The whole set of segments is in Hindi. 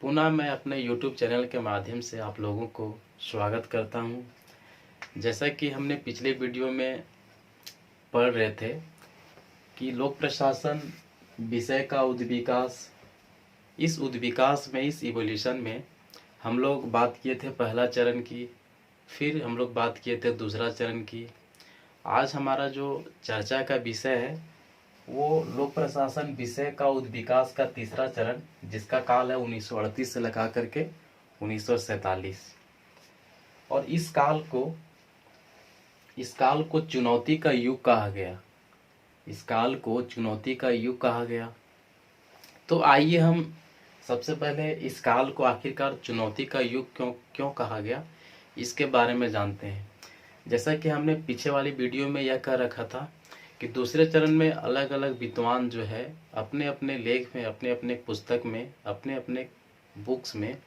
पुनः मैं अपने YouTube चैनल के माध्यम से आप लोगों को स्वागत करता हूं। जैसा कि हमने पिछले वीडियो में पढ़ रहे थे कि लोक प्रशासन विषय का उद्विकास, इस उद्विकास में, इस इवोल्यूशन में हम लोग बात किए थे पहला चरण की, फिर हम लोग बात किए थे दूसरा चरण की। आज हमारा जो चर्चा का विषय है वो लोक प्रशासन विषय का उद्विकास का तीसरा चरण, जिसका काल है 1938 से लगा करके 1947। और इस काल को चुनौती का युग कहा गया। इस काल को चुनौती का युग कहा गया। तो आइए हम सबसे पहले इस काल को आखिरकार चुनौती का युग क्यों कहा गया, इसके बारे में जानते हैं। जैसा कि हमने पीछे वाली वीडियो में यह कह रखा था कि दूसरे चरण में अलग अलग विद्वान जो है अपने अपने लेख में, अपने अपने पुस्तक में, अपने अपने बुक्स में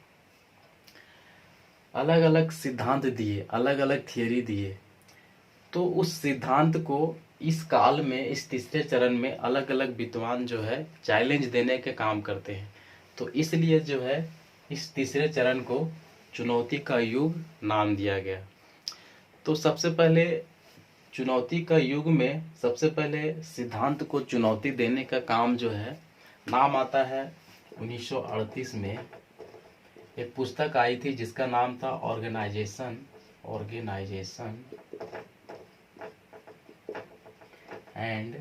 अलग अलग सिद्धांत दिए, अलग अलग थियरी दिए। तो उस सिद्धांत को इस काल में, इस तीसरे चरण में अलग अलग विद्वान जो है चैलेंज देने के काम करते हैं। तो इसलिए जो है इस तीसरे चरण को चुनौती का युग नाम दिया गया। तो सबसे पहले चुनौती का युग में सबसे पहले सिद्धांत को चुनौती देने का काम जो है, नाम आता है 1938 में एक पुस्तक आई थी जिसका नाम था ऑर्गेनाइजेशन एंड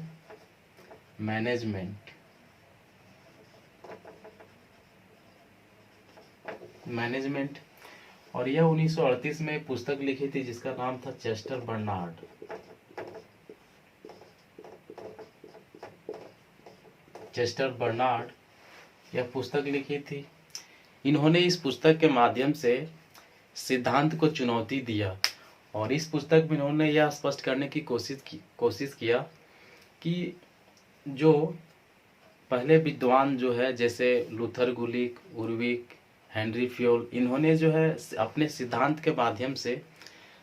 मैनेजमेंट। और यह 1938 में एक पुस्तक लिखी थी जिसका नाम था चेस्टर बर्नार्ड यह पुस्तक लिखी थी। इन्होंने इस पुस्तक के माध्यम से सिद्धांत को चुनौती दिया और इस पुस्तक में इन्होंने यह स्पष्ट करने की कोशिश किया कि जो पहले विद्वान जो है, जैसे लूथर गुलिक, उर्विक, हेनरी फ्योल, इन्होंने जो है अपने सिद्धांत के माध्यम से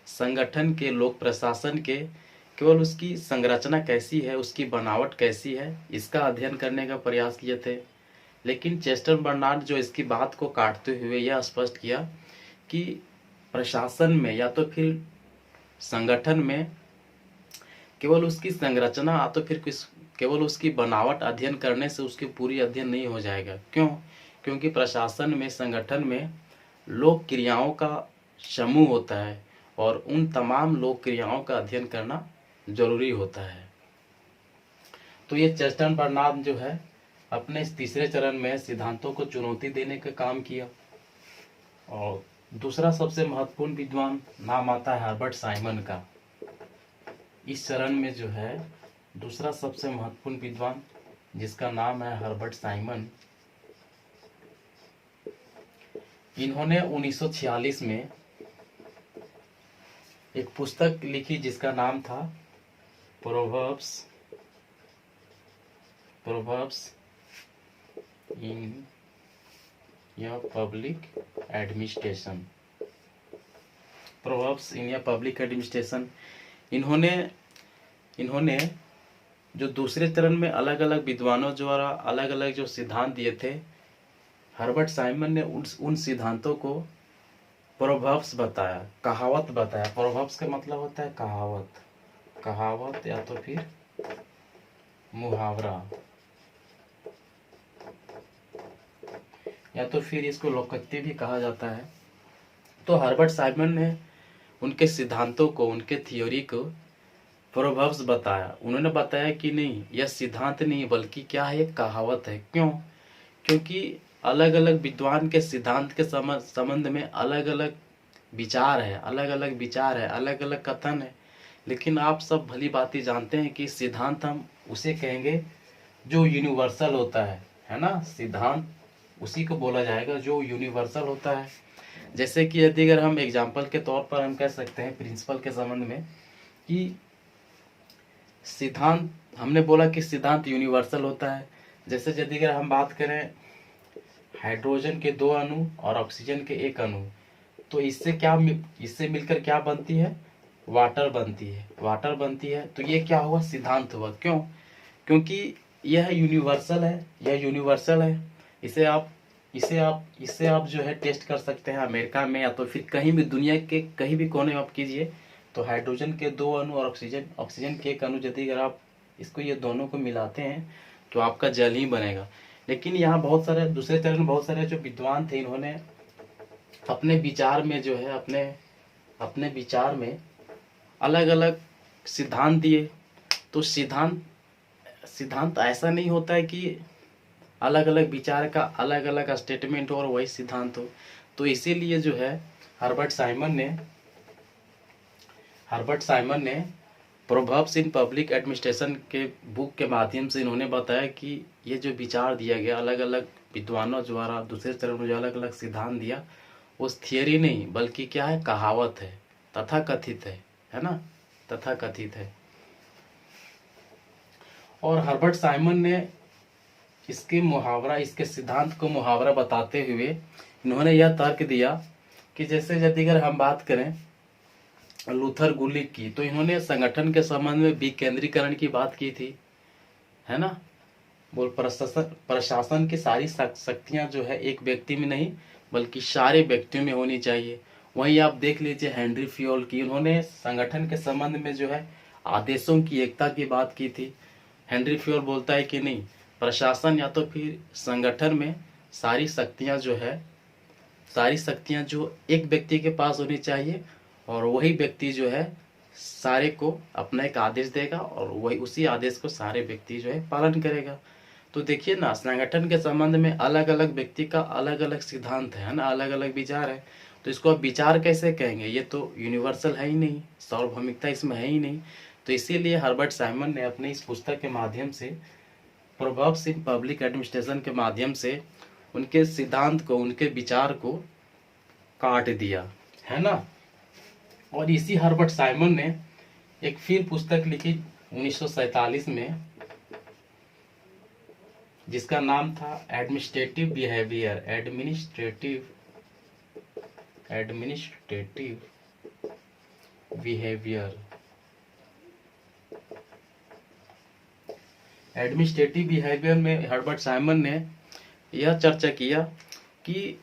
संगठन के, लोक प्रशासन के केवल उसकी संरचना कैसी है, उसकी बनावट कैसी है, इसका अध्ययन करने का प्रयास किए थे। लेकिन चेस्टर बर्नार्ड जो इसकी बात को काटते हुए यह स्पष्ट किया कि प्रशासन में या तो फिर संगठन में केवल उसकी संरचना या तो फिर केवल उसकी बनावट अध्ययन करने से उसकी पूरी अध्ययन नहीं हो जाएगा। क्योंकि प्रशासन में, संगठन में लोक क्रियाओं का समूह होता है और उन तमाम लोक क्रियाओं का अध्ययन करना जरूरी होता है। तो ये चेस्टर बर्नार्ड जो है अपने इस तीसरे चरण में सिद्धांतों को चुनौती देने का काम किया। और दूसरा सबसे महत्वपूर्ण विद्वान नाम आता है हर्बर्ट साइमन का। इस चरण में जो है दूसरा सबसे महत्वपूर्ण विद्वान जिसका नाम है हर्बर्ट साइमन, इन्होंने 1946 में एक पुस्तक लिखी जिसका नाम था प्रोवर्ब्स इन या पब्लिक एडमिनिस्ट्रेशन। इन्होंने जो दूसरे चरण में अलग अलग विद्वानों द्वारा अलग अलग जो सिद्धांत दिए थे, हर्बर्ट साइमन ने उन सिद्धांतों को प्रोवर्ब्स बताया, कहावत बताया। प्रोवर्ब्स का मतलब होता है कहावत या तो फिर मुहावरा, या तो फिर इसको लोकोक्ति भी कहा जाता है। तो हर्बर्ट साइमन ने उनके सिद्धांतों को, उनके थ्योरी को प्रोवर्ब्स बताया। उन्होंने बताया कि नहीं, यह सिद्धांत नहीं बल्कि क्या है, एक कहावत है। क्योंकि अलग अलग विद्वान के सिद्धांत के संबंध में अलग अलग विचार है, अलग अलग कथन है। लेकिन आप सब भली भांति जानते हैं कि सिद्धांत हम उसे कहेंगे जो यूनिवर्सल होता है ना। सिद्धांत उसी को बोला जाएगा जो यूनिवर्सल होता है। जैसे कि यदि अगर हम एग्जाम्पल के तौर पर हम कह सकते हैं प्रिंसिपल के संबंध में कि सिद्धांत, हमने बोला कि सिद्धांत यूनिवर्सल होता है। जैसे यदि अगर हम बात करें हाइड्रोजन के 2 अणु और ऑक्सीजन के 1 अणु, तो इससे मिलकर क्या बनती है, वाटर बनती है। तो ये क्या हुआ, सिद्धांत हुआ। क्योंकि यह यूनिवर्सल है, इसे आप इसे आप जो है टेस्ट कर सकते हैं अमेरिका में या तो फिर कहीं भी दुनिया के कहीं भी कोने में आप कीजिए। तो हाइड्रोजन के 2 अणु और ऑक्सीजन के 1 अणु यदि अगर आप इसको ये दोनों को मिलाते हैं तो आपका जल ही बनेगा। लेकिन यहाँ बहुत सारे दूसरे तरह में बहुत सारे जो विद्वान थे, इन्होंने अपने विचार में जो है अपने विचार में अलग अलग सिद्धांत दिए। तो सिद्धांत ऐसा नहीं होता है कि अलग अलग विचार का अलग अलग स्टेटमेंट हो और वही सिद्धांत हो। तो इसीलिए जो है हर्बर्ट साइमन ने प्रोवर्ब्स इन पब्लिक एडमिनिस्ट्रेशन के बुक के माध्यम से इन्होंने बताया कि ये जो विचार दिया गया अलग अलग विद्वानों द्वारा, दूसरे तरफ जो अलग अलग सिद्धांत दिया, उस थियरी नहीं बल्कि क्या है, कहावत है, तथाकथित है ना, तथाकथित है। और हर्बर्ट साइमन ने इसके सिद्धांत को मुहावरा बताते हुए इन्होंने यह तर्क दिया कि जैसे यदि अगर हम बात करें लूथर गुलिक की, तो इन्होंने संगठन के संबंध में विकेंद्रीकरण की बात की थी, है ना। बोल प्रशासन की सारी शक्तियां जो है एक व्यक्ति में नहीं बल्कि सारे व्यक्तियों में होनी चाहिए। वहीं आप देख लीजिए हेनरी फ्योल की, उन्होंने संगठन के संबंध में जो है आदेशों की एकता की बात की थी। हेनरी फ्योल बोलता है कि नहीं, प्रशासन या तो फिर संगठन में सारी शक्तियां जो एक व्यक्ति के पास होनी चाहिए और वही व्यक्ति जो है सारे को अपना एक आदेश देगा और वही उसी आदेश को सारे व्यक्ति जो है पालन करेगा। तो देखिए ना, संगठन के संबंध में अलग अलग व्यक्ति का अलग अलग सिद्धांत है ना, अलग अलग विचार है। तो इसको आप विचार कैसे कहेंगे, ये तो यूनिवर्सल है ही नहीं, सार्वभौमिकता इसमें है ही नहीं। तो इसीलिए हर्बर्ट साइमन ने अपनी इस पुस्तक के माध्यम से, प्रोवर्ब्स इन पब्लिक एडमिनिस्ट्रेशन के माध्यम से उनके सिद्धांत को, उनके विचार को काट दिया, है ना। और इसी हर्बर्ट साइमन ने एक फिर पुस्तक लिखी 1947 में, जिसका नाम था administrative behaviour, administrative behaviour. Administrative behaviour में हर्बर्ट साइमन ने यह चर्चा किया कि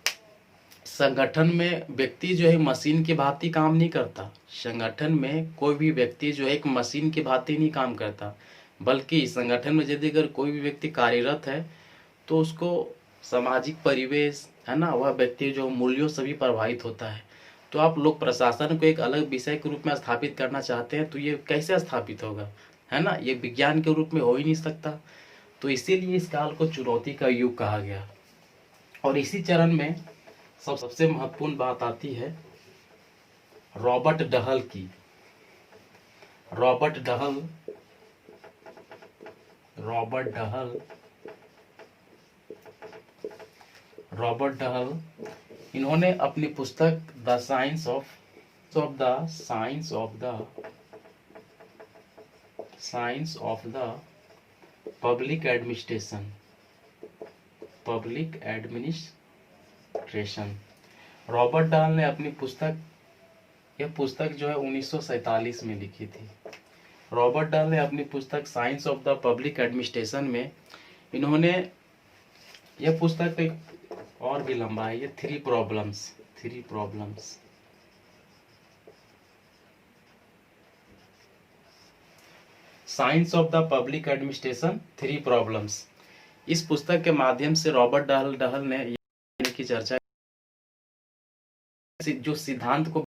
संगठन में व्यक्ति जो है मशीन की भांति काम नहीं करता। संगठन में कोई भी व्यक्ति जो है एक मशीन की भांति नहीं काम करता, बल्कि संगठन में यदि अगर कोई भी व्यक्ति कार्यरत है तो उसको सामाजिक परिवेश, है ना, वह व्यक्ति जो मूल्यों से भी प्रभावित होता है। तो आप लोक प्रशासन को एक अलग विषय के रूप में स्थापित करना चाहते हैं तो ये कैसे स्थापित होगा, है ना, ये विज्ञान के रूप में हो ही नहीं सकता। तो इसीलिए इस काल को चुनौती का युग कहा गया। और इसी चरण में सबसे महत्वपूर्ण बात आती है रॉबर्ट डहल की। रॉबर्ट डहल इन्होंने अपनी पुस्तक the science of the public administration, Robert Dahl ने अपनी यह पुस्तक जो है 1947 में लिखी थी। रॉबर्ट डहल ने अपनी पुस्तक science of the public administration में इन्होंने, यह पुस्तक एक और भी लंबा है, ये 3 problems, science of the public administration 3 problems. इस पुस्तक के माध्यम से रॉबर्ट डहल ने की चर्चा, जो सिद्धांत को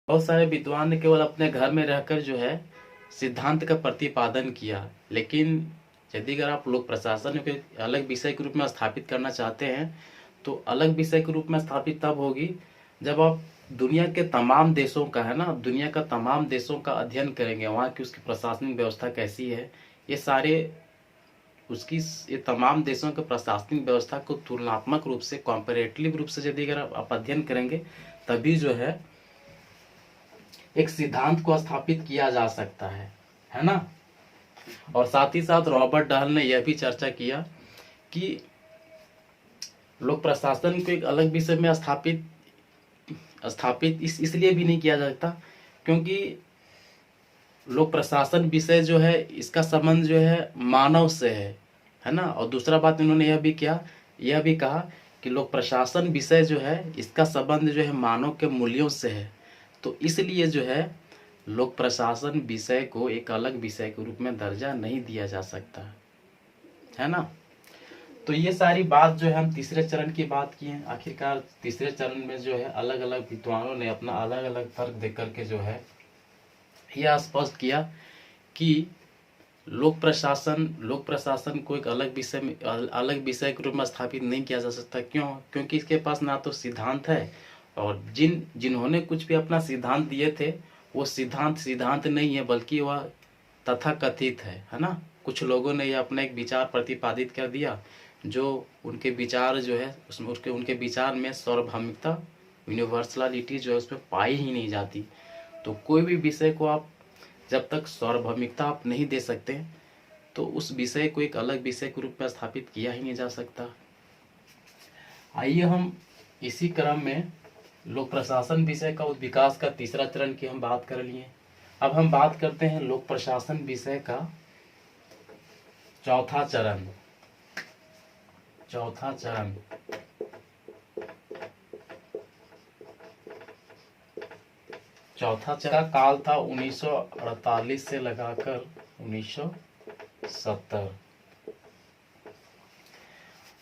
बहुत सारे विद्वान ने केवल अपने घर में रहकर जो है सिद्धांत का प्रतिपादन किया। लेकिन यदि अगर आप लोक प्रशासन को अलग विषय के रूप में स्थापित करना चाहते हैं तो अलग विषय के रूप में स्थापित तब होगी जब आप दुनिया के तमाम देशों का, है ना, दुनिया का तमाम देशों का अध्ययन करेंगे, वहाँ की उसकी प्रशासनिक व्यवस्था कैसी है, ये सारे उसकी ये तमाम देशों के प्रशासनिक व्यवस्था को तुलनात्मक रूप से, कॉम्पैरेटिव रूप से यदि अगर आप अध्ययन करेंगे तभी जो है एक सिद्धांत को स्थापित किया जा सकता है ना। और साथ ही साथ रॉबर्ट डहल ने यह भी चर्चा किया कि लोक प्रशासन को एक अलग विषय में स्थापित इसलिए भी नहीं किया जाता क्योंकि लोक प्रशासन विषय जो है इसका संबंध जो है मानव से है ना। और दूसरा बात इन्होंने यह भी किया, यह भी कहा कि लोक प्रशासन विषय जो है इसका संबंध जो है मानव के मूल्यों से है, तो इसलिए जो है लोक प्रशासन विषय को एक अलग विषय के रूप में दर्जा नहीं दिया जा सकता, है ना। तो ये सारी बात जो है हम तीसरे चरण की बात की है। आखिरकार तीसरे चरण में जो है अलग अलग विद्वानों ने अपना अलग अलग तर्क दे करके जो है यह स्पष्ट किया कि लोक प्रशासन को एक अलग विषय के रूप में स्थापित नहीं किया जा सकता। क्यों? क्योंकि इसके पास ना तो सिद्धांत है, और जिन्होंने कुछ भी अपना सिद्धांत दिए थे वो सिद्धांत नहीं है, बल्कि वह तथाकथित है ना। कुछ लोगों ने यह अपना एक विचार प्रतिपादित कर दिया, जो उनके विचार जो है उसमें उनके विचार में सार्वभौमिकता, यूनिवर्सलिटी जो है उसमें पाई ही नहीं जाती। तो कोई भी विषय को आप जब तक सार्वभौमिकता आप नहीं दे सकते तो उस विषय को एक अलग विषय के रूप में स्थापित किया ही नहीं जा सकता। आइए हम इसी क्रम में लोक प्रशासन विषय का विकास का तीसरा चरण की हम बात कर लिए। अब हम बात करते हैं लोक प्रशासन विषय का चौथा चरण। चौथा चरण का काल था 1948 से लगाकर 1970,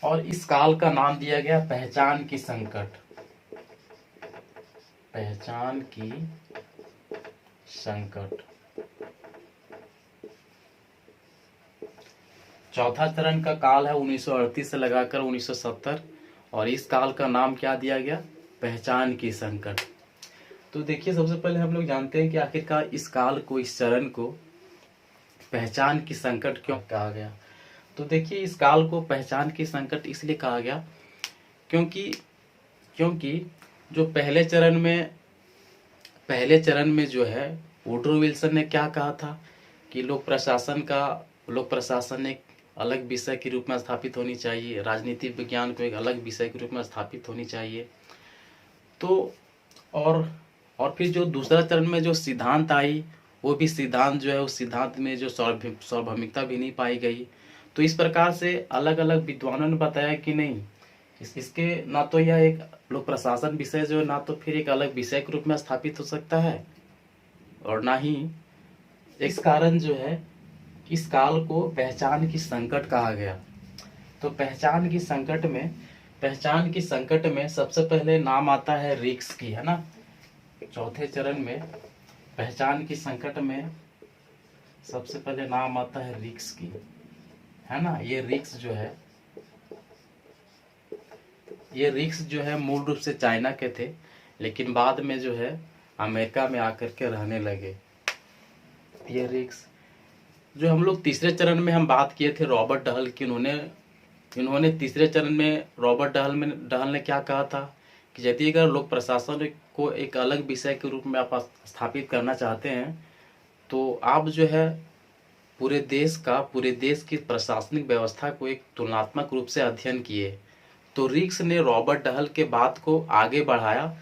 और इस काल का नाम दिया गया पहचान की संकट। पहचान की संकट। चौथा चरण का काल है 1938 से लगाकर 1970, और इस काल का नाम क्या दिया गया? पहचान की संकट। तो देखिए, सबसे पहले हम लोग जानते हैं कि आखिरकार इस काल को, इस चरण को पहचान की संकट क्यों कहा गया। तो देखिए, इस काल को पहचान की संकट इसलिए कहा गया क्योंकि जो पहले चरण में जो है वुडरो विल्सन ने क्या कहा था कि लोक प्रशासन एक अलग विषय के रूप में स्थापित होनी चाहिए, राजनीतिक विज्ञान को एक अलग विषय के रूप में स्थापित होनी चाहिए। तो और फिर जो दूसरा चरण में जो सिद्धांत आई, वो भी सिद्धांत जो है उस सिद्धांत में जो सार्वभौमिकता भी नहीं पाई गई। तो इस प्रकार से अलग अलग विद्वानों ने बताया कि नहीं, इसके ना तो यह एक लोक प्रशासन विषय जो है ना तो फिर एक अलग विषय के रूप में स्थापित हो सकता है, और ना ही इस कारण जो है इस काल को पहचान की संकट कहा गया। तो पहचान की संकट में सबसे पहले नाम आता है रिक्स की, है ना। चौथे चरण में पहचान की संकट में सबसे पहले नाम आता है रिक्स की, है ना। ये रिक्स जो है मूल रूप से चाइना के थे, लेकिन बाद में जो है अमेरिका में आकर के रहने लगे। ये रिक्स जो हम लोग तीसरे चरण में हम बात किए थे रॉबर्ट डहल की, इन्होंने तीसरे चरण में रॉबर्ट डहल ने क्या कहा था कि यदि अगर लोक प्रशासन को एक अलग विषय के रूप में आप स्थापित करना चाहते हैं तो आप जो है पूरे देश की प्रशासनिक व्यवस्था को एक तुलनात्मक रूप से अध्ययन किए। तो रिक्स ने रॉबर्ट डहल के बात को आगे बढ़ाया।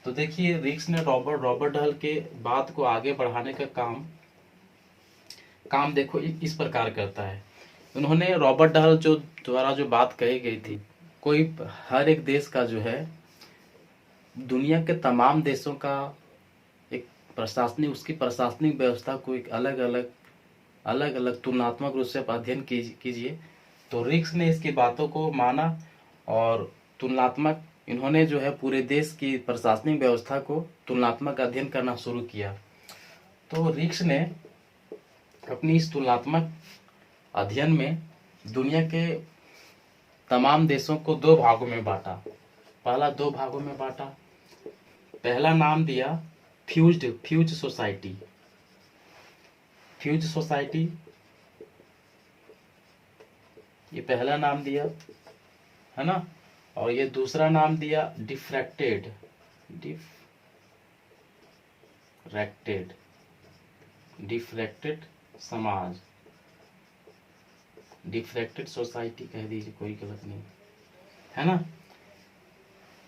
तो देखिए, रिक्स ने रॉबर्ट डहल के बात को आगे बढ़ाने का काम देखो इस प्रकार करता है। उन्होंने रॉबर्ट डहल द्वारा जो बात कही गई थी, हर एक देश का जो है दुनिया के तमाम देशों का एक उसकी प्रशासनिक व्यवस्था को एक अलग अलग तुलनात्मक रूप से अध्ययन कीजिए। तो रिक्स ने इसकी बातों को माना और इन्होंने जो है पूरे देश की प्रशासनिक व्यवस्था को तुलनात्मक अध्ययन करना शुरू किया। तो रिक्स ने अपनी इस तुलनात्मक अध्ययन में दुनिया के तमाम देशों को दो भागों में बांटा। पहला नाम दिया फ्यूज सोसाइटी। ये पहला नाम दिया, है ना। और ये दूसरा नाम दिया डिफ्रैक्टेड समाज, डिफ्रैक्टेड सोसाइटी कह दीजिए, कोई गलत नहीं, है ना।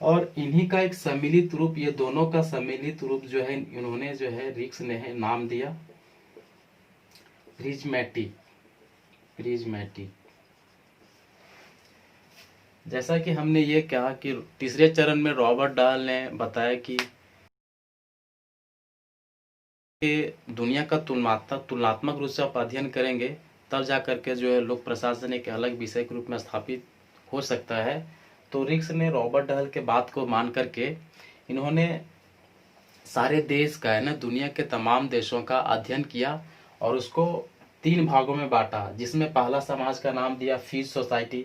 और इन्हीं का एक सम्मिलित रूप, ये दोनों का सम्मिलित रूप जो है इन्होंने जो है रिक्स ने है नाम दिया प्रिज्मेटिक। जैसा कि हमने ये कहा कि तीसरे चरण में रॉबर्ट डाल ने बताया कि दुनिया का तुलनात्मक रूप से आप अध्ययन करेंगे तब जा करके जो है लोक प्रशासन एक अलग विषय के रूप में स्थापित हो सकता है। तो रिक्स ने रॉबर्ट डहल के बात को मान करके इन्होंने सारे देश का है ना, दुनिया के तमाम देशों का अध्ययन किया और उसको 3 भागों में बांटा, जिसमें पहला समाज का नाम दिया फ्यूज सोसाइटी,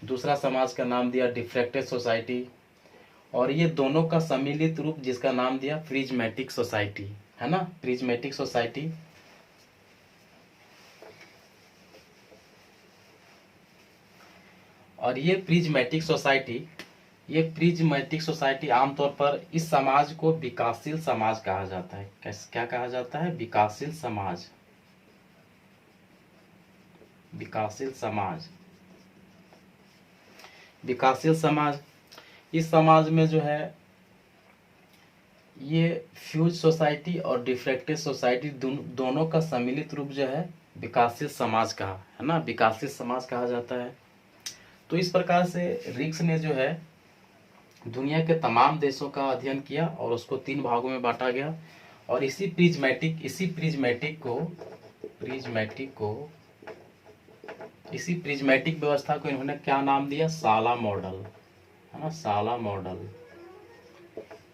दूसरा समाज का नाम दिया डिफ्रैक्टेड सोसाइटी, और ये दोनों का सम्मिलित रूप जिसका नाम दिया प्रिज्मेटिक सोसाइटी, है ना, प्रिज्मेटिक सोसाइटी। और ये प्रिज्मेटिक सोसाइटी आमतौर पर इस समाज को विकासशील समाज कहा जाता है। क्या कहा जाता है? विकासशील समाज। विकासशील समाज, विकासशील समाज। इस समाज में जो है ये फ्यूज सोसाइटी और डिफ्रैक्टेड सोसाइटी दोनों का सम्मिलित रूप जो है विकासशील समाज कहा, है ना, विकासशील समाज कहा जाता है। तो इस प्रकार से रिक्स ने जो है दुनिया के तमाम देशों का अध्ययन किया और उसको 3 भागों में बांटा गया। और इसी प्रिज्मेटिक व्यवस्था को इन्होंने क्या नाम दिया? साला मॉडल, है ना, साला मॉडल।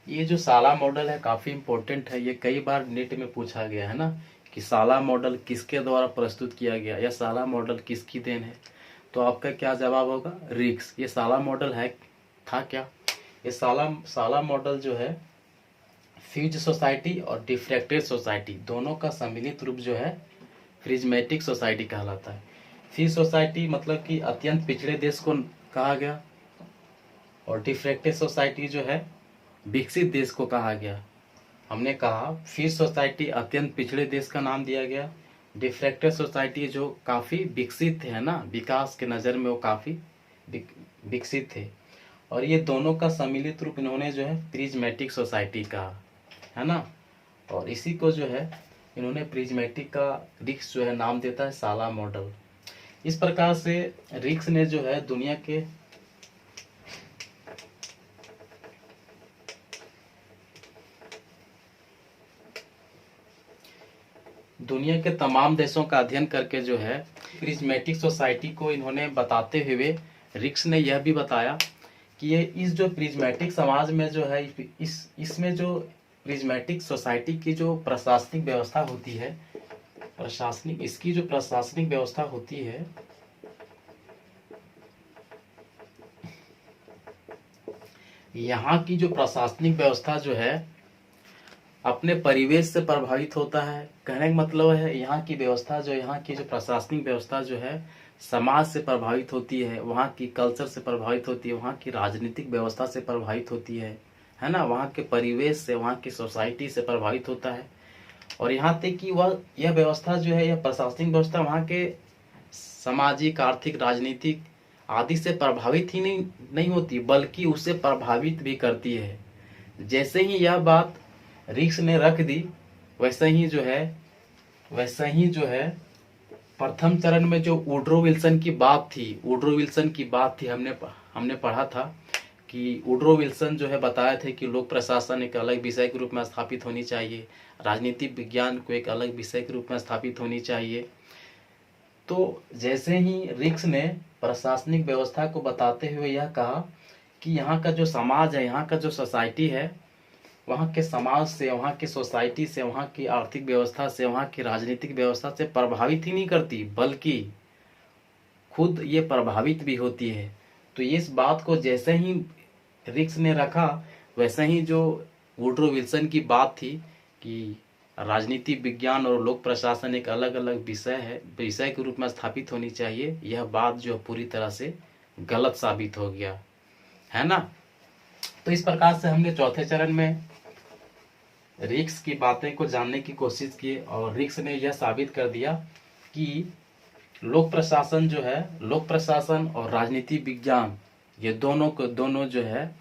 ये जो साला मॉडल है काफी इंपॉर्टेंट है, ये कई बार नेट में पूछा गया है ना कि साला मॉडल किसके द्वारा प्रस्तुत किया गया या साला मॉडल किसकी देन है। तो आपका क्या जवाब होगा? रिक्स। ये साला मॉडल है था क्या? ये साला मॉडल जो है फ्यूज सोसाइटी और डिफ्रैक्टेड सोसाइटी दोनों का सम्मिलित रूप जो है प्रिज्मेटिक सोसाइटी कहलाता है। फ्यूज सोसाइटी मतलब कि अत्यंत पिछड़े देश को कहा गया, और डिफ्रैक्टेड सोसाइटी जो है विकसित देश को कहा गया। हमने कहा फ्यूज सोसाइटी अत्यंत पिछड़े देश का नाम दिया गया, डिफ्रैक्टेड सोसाइटी जो काफी विकसित है ना, विकास के नजर में वो काफी विकसित थे, और ये दोनों का सम्मिलित रूप इन्होंने जो है प्रिज्मेटिक सोसाइटी कहा, है ना। और इसी को जो है इन्होंने प्रिज्मेटिक का रिक्स जो है नाम देता है साला मॉडल। इस प्रकार से रिक्स ने जो है दुनिया के तमाम देशों का अध्ययन करके जो है प्रिज्मेटिक सोसाइटी को इन्होंने बताते हुए रिक्स ने यह भी बताया कि ये इस जो प्रिज्मेटिक समाज में जो है इसमें जो प्रिज्मेटिक सोसाइटी की जो प्रशासनिक व्यवस्था होती है, इसकी जो प्रशासनिक व्यवस्था होती है, यहाँ की जो प्रशासनिक व्यवस्था जो है अपने परिवेश से प्रभावित होता है। कहने का मतलब है यहाँ की व्यवस्था जो यहाँ की जो प्रशासनिक व्यवस्था जो है समाज से प्रभावित होती है, वहाँ की कल्चर से प्रभावित होती है, वहाँ की राजनीतिक व्यवस्था से प्रभावित होती है ना, वहाँ के परिवेश से, वहाँ की सोसाइटी से प्रभावित होता है। और यहाँ तक कि यह व्यवस्था जो है, यह प्रशासनिक व्यवस्था वहाँ के सामाजिक, आर्थिक, राजनीतिक आदि से प्रभावित ही नहीं होती, बल्कि उसे प्रभावित भी करती है। जैसे ही यह बात रिक्स ने रख दी, वैसे ही जो है प्रथम चरण में जो वुड्रो विल्सन की बात थी, हमने पढ़ा था कि वुड्रो विल्सन जो है बताए थे कि लोक प्रशासन एक अलग विषय के रूप में स्थापित होनी चाहिए, राजनीतिक विज्ञान को एक अलग विषय के रूप में स्थापित होनी चाहिए। तो जैसे ही रिक्स ने प्रशासनिक व्यवस्था को बताते हुए यह कहा कि यहाँ का जो समाज है, यहाँ का जो सोसाइटी है, वहाँ के समाज से, वहाँ की सोसाइटी से, वहाँ की आर्थिक व्यवस्था से, वहाँ की राजनीतिक व्यवस्था से प्रभावित ही नहीं करती, बल्कि खुद ये प्रभावित भी होती है। तो इस बात को जैसे ही रिक्स ने रखा, वैसे ही जो वुड्रो विल्सन की बात थी कि राजनीति विज्ञान और लोक प्रशासन एक अलग अलग विषय के रूप में स्थापित होनी चाहिए, यह बात जो पूरी तरह से गलत साबित हो गया, है ना। तो इस प्रकार से हमने चौथे चरण में रिक्स की बातें को जानने की कोशिश की, और रिक्स ने यह साबित कर दिया कि लोक प्रशासन और राजनीति विज्ञान ये दोनों जो है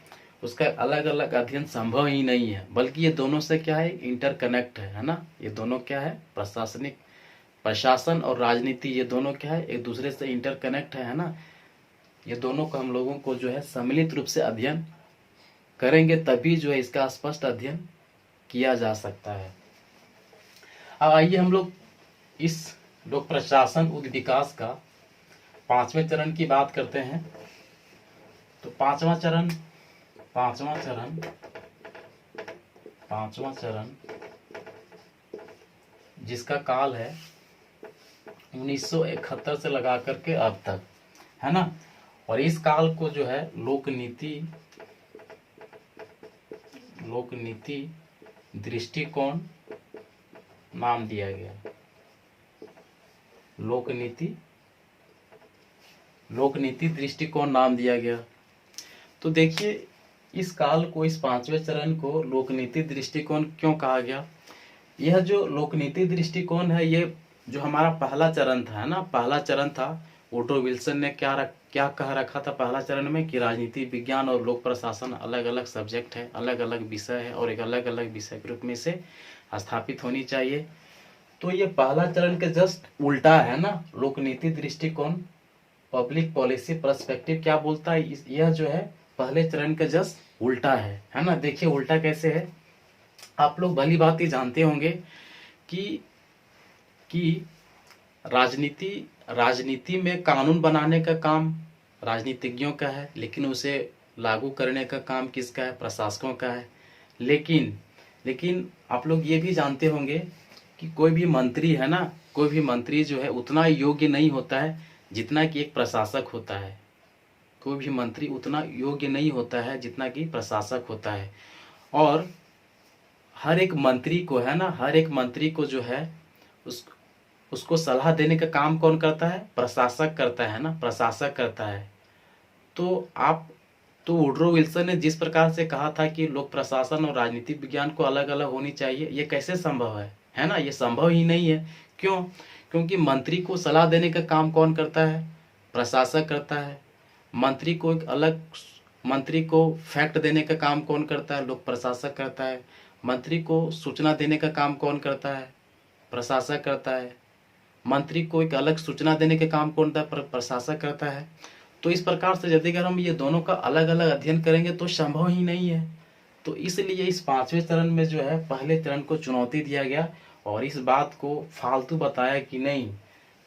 उसका अलग अलग अध्ययन संभव ही नहीं है, बल्कि ये दोनों से क्या है, इंटरकनेक्ट है ना। ये दोनों क्या है, प्रशासन और राजनीति, ये दोनों क्या है, एक दूसरे से इंटरकनेक्ट है ना। ये दोनों को हम लोगों को जो है सम्मिलित रूप से अध्ययन करेंगे, तभी जो है इसका स्पष्ट अध्ययन किया जा सकता है। अब आइए हम लोग इस लोक प्रशासन उद्य विकास का 5वें चरण की बात करते हैं। तो पांचवा चरण जिसका काल है 1971 से लगा करके अब तक, है ना। और इस काल को जो है लोक नीति दृष्टिकोण नाम दिया गया। लोक नीति दृष्टिकोण नाम दिया गया। तो देखिए इस काल को, इस 5वें चरण को लोक नीति दृष्टिकोण क्यों कहा गया। यह जो लोक नीति दृष्टिकोण है, ये जो हमारा पहला चरण था, है ना, पहला चरण था, वुड्रो विल्सन ने क्या कह रखा था पहला चरण में कि राजनीति विज्ञान और लोक प्रशासन अलग अलग सब्जेक्ट है, अलग अलग विषय है और एक अलग अलग विषय के रूप में से स्थापित होनी चाहिए। तो ये पहला चरण के जस्ट उल्टा है ना। लोक नीति दृष्टिकोण पब्लिक पॉलिसी पर्सपेक्टिव क्या बोलता है, यह जो है पहले चरण के जस्ट उल्टा है ना। देखिए उल्टा कैसे है। आप लोग भली बात ही जानते होंगे कि राजनीति में कानून बनाने का काम राजनीतिज्ञों का है, लेकिन उसे लागू करने का काम किसका है, प्रशासकों का है। लेकिन आप लोग ये भी जानते होंगे कि कोई भी मंत्री है ना, कोई भी मंत्री जो है उतना योग्य नहीं होता है जितना कि एक प्रशासक होता है। कोई भी मंत्री उतना योग्य नहीं होता है जितना कि प्रशासक होता है। और हर एक मंत्री को, है ना, हर एक मंत्री को जो है उसको सलाह देने का काम कौन करता है, प्रशासक करता है ना, प्रशासक करता है। तो वुड्रो विल्सन ने जिस प्रकार से कहा था कि लोक प्रशासन और राजनीतिक विज्ञान को अलग अलग होनी चाहिए, ये कैसे संभव है ना, ये संभव ही नहीं है। क्यों? क्योंकि मंत्री को सलाह देने का काम कौन करता है, प्रशासक करता है। मंत्री को फैक्ट देने का काम कौन करता है, लोक प्रशासक करता है। मंत्री को सूचना देने का काम कौन करता है, प्रशासक करता है। मंत्री को एक अलग सूचना देने के काम कौन करता है, प्रशासक करता है। तो इस प्रकार से यदि अगर हम ये दोनों का अलग अलग अध्ययन करेंगे तो संभव ही नहीं है। तो इसलिए इस 5वें चरण में जो है पहले चरण को चुनौती दिया गया और इस बात को फालतू बताया कि नहीं,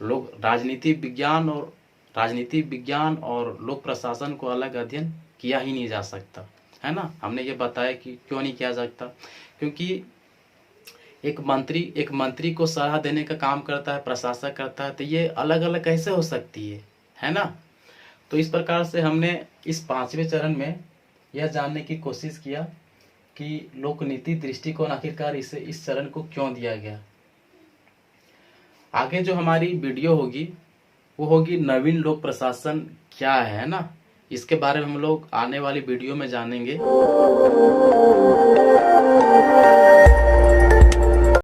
लोग राजनीति विज्ञान और लोक प्रशासन को अलग अध्ययन किया ही नहीं जा सकता, है ना। हमने ये बताया कि क्यों नहीं किया सकता, क्योंकि एक मंत्री को सलाह देने का काम करता है, प्रशासक करता है, तो ये अलग अलग कैसे हो सकती है ना। तो इस प्रकार से हमने इस 5वें चरण में यह जानने की कोशिश किया कि लोक नीति दृष्टिकोण आखिरकार इस चरण को क्यों दिया गया। आगे जो हमारी वीडियो होगी वो होगी नवीन लोक प्रशासन क्या है ना। इसके बारे में हम लोग आने वाली वीडियो में जानेंगे।